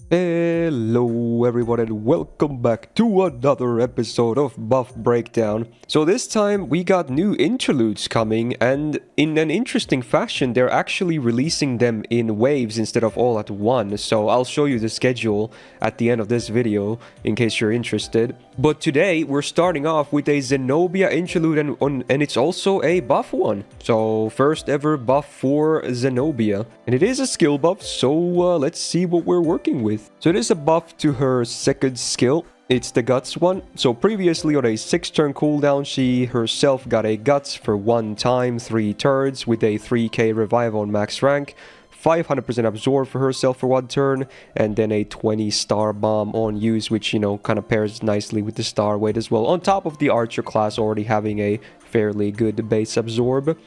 Hello everyone and welcome back to another episode of Buff Breakdown. So this time we got new interludes coming, and in an interesting fashion they're actually releasing them in waves instead of all at once. So I'll show you the schedule at the end of this video in case you're interested. But today we're starting off with a Zenobia interlude and it's also a buff one. So first ever buff for Zenobia. And it is a skill buff, so let's see what we're working with. So it is a buff to her second skill. It's the Guts one. So previously on a 6-turn cooldown, she herself got a Guts for 1 time, 3 turns with a 3k revive on max rank. 500% absorb for herself for 1 turn, and then a 20 star bomb on use, which, you know, kind of pairs nicely with the star weight as well, on top of the archer class already having a fairly good base absorb.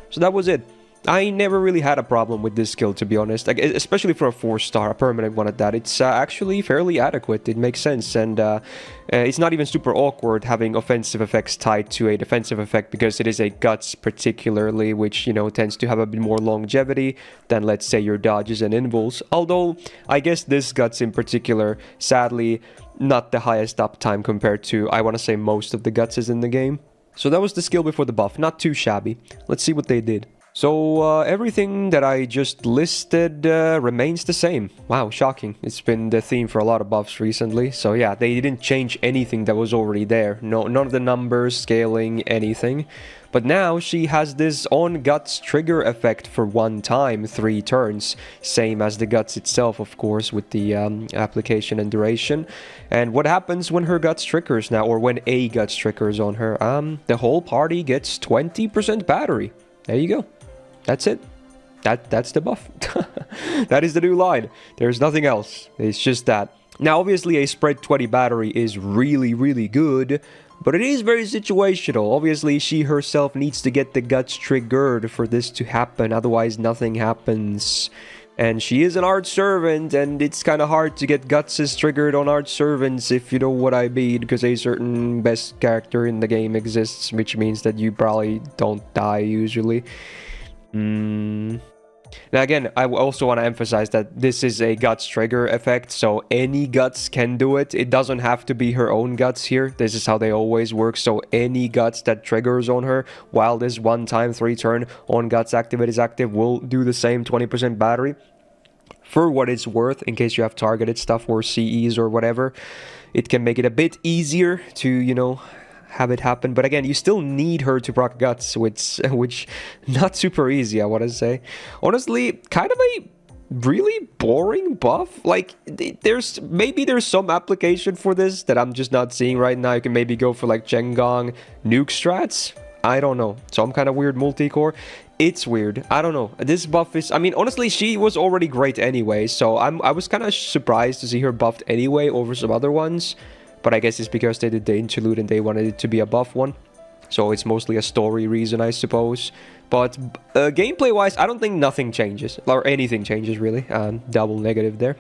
So that was it. I never really had a problem with this skill, to be honest, like, especially for a 4-star, a permanent one at that. It's actually fairly adequate. It makes sense, and it's not even super awkward having offensive effects tied to a defensive effect, because it is a Guts particularly, which, you know, tends to have a bit more longevity than, let's say, your dodges and invuls. Although, I guess this Guts in particular, sadly, not the highest uptime compared to, I want to say, most of the Gutses in the game. So that was the skill before the buff. Not too shabby. Let's see what they did. So everything that I just listed remains the same. Wow, shocking. It's been the theme for a lot of buffs recently. So yeah, they didn't change anything that was already there. None of the numbers, scaling, anything. But now she has this on Guts trigger effect for 1 time, 3 turns. Same as the Guts itself, of course, with the application and duration. And what happens when her Guts triggers now, or when a Guts triggers on her? The whole party gets 20% battery. There you go. That's it. That's the buff. That is the new line. There's nothing else. It's just that. Now, obviously, a spread 20 battery is really good, but it is very situational. Obviously, she herself needs to get the Guts triggered for this to happen. Otherwise, nothing happens. And she is an Arch Servant, and it's kind of hard to get Gutses triggered on Arch Servants, if you know what I mean, because a certain best character in the game exists, which means that you probably don't die usually. Now again, I also want to emphasize that this is a Guts trigger effect, so any Guts can do it. It doesn't have to be her own Guts here. This is how they always work, so any Guts that triggers on her while this 1 time 3 turn on Guts activate is active will do the same 20% battery. For what it's worth, in case you have targeted stuff or CEs or whatever, it can make it a bit easier to, you know, have it happen. But again, you still need her to proc Guts, which not super easy, I want to say. Honestly, kind of a really boring buff. Like, there's some application for this that I'm just not seeing right now. You can maybe go for like Chengong nuke strats. I don't know. Some kind of weird multi-core. It's weird. I don't know. This buff is... I mean, honestly, she was already great anyway, so I was kind of surprised to see her buffed anyway over some other ones. But I guess it's because they did the interlude and they wanted it to be a buff one. So it's mostly a story reason, I suppose. But gameplay-wise, I don't think nothing changes. Or anything changes, really. Double negative there.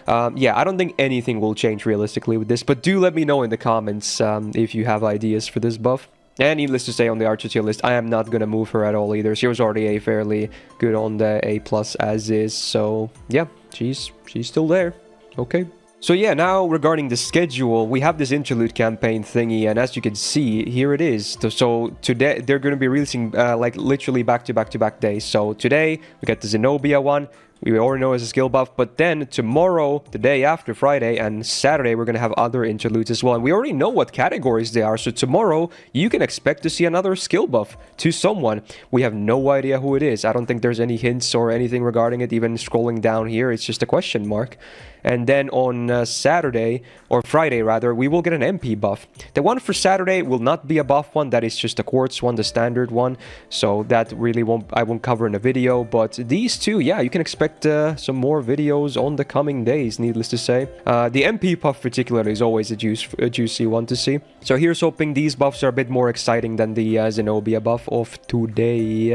Yeah, I don't think anything will change realistically with this. But do let me know in the comments if you have ideas for this buff. And needless to say, on the Archer tier list, I am not going to move her at all either. She was already a fairly good on the A+ as is. So, yeah, she's still there. Okay. So yeah, now regarding the schedule, we have this interlude campaign thingy, and as you can see, here it is. So today, they're going to be releasing like literally back-to-back days. So today, we got the Zenobia one. We already know as a skill buff, but then tomorrow, the day after Friday, and Saturday, we're going to have other interludes as well. And we already know what categories they are, so tomorrow, you can expect to see another skill buff to someone. We have no idea who it is. I don't think there's any hints or anything regarding it, even scrolling down here, it's just a question mark. And then on Saturday, or Friday rather, we will get an MP buff. The one for Saturday will not be a buff one, that is just a quartz one, the standard one. So that really I won't cover in a video, but these two, yeah, you can expect some more videos on the coming days, needless to say. The MP buff particularly is always a juicy one to see. So here's hoping these buffs are a bit more exciting than the Zenobia buff of today.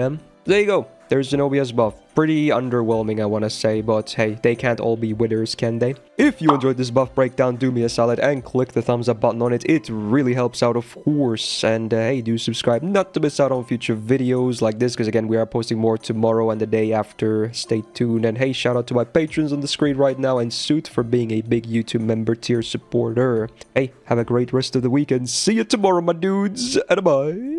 There you go. there's Zenobia's buff. Pretty underwhelming, I want to say, but hey, they can't all be winners, can they? If you enjoyed this buff breakdown, do me a solid and click the thumbs up button on it. It really helps out, of course. And hey, do subscribe not to miss out on future videos like this, because again, we are posting more tomorrow and the day after. Stay tuned. And hey, shout out to my patrons on the screen right now, and Suit for being a big YouTube member tier supporter. Hey, have a great rest of the week and see you tomorrow, my dudes, and bye.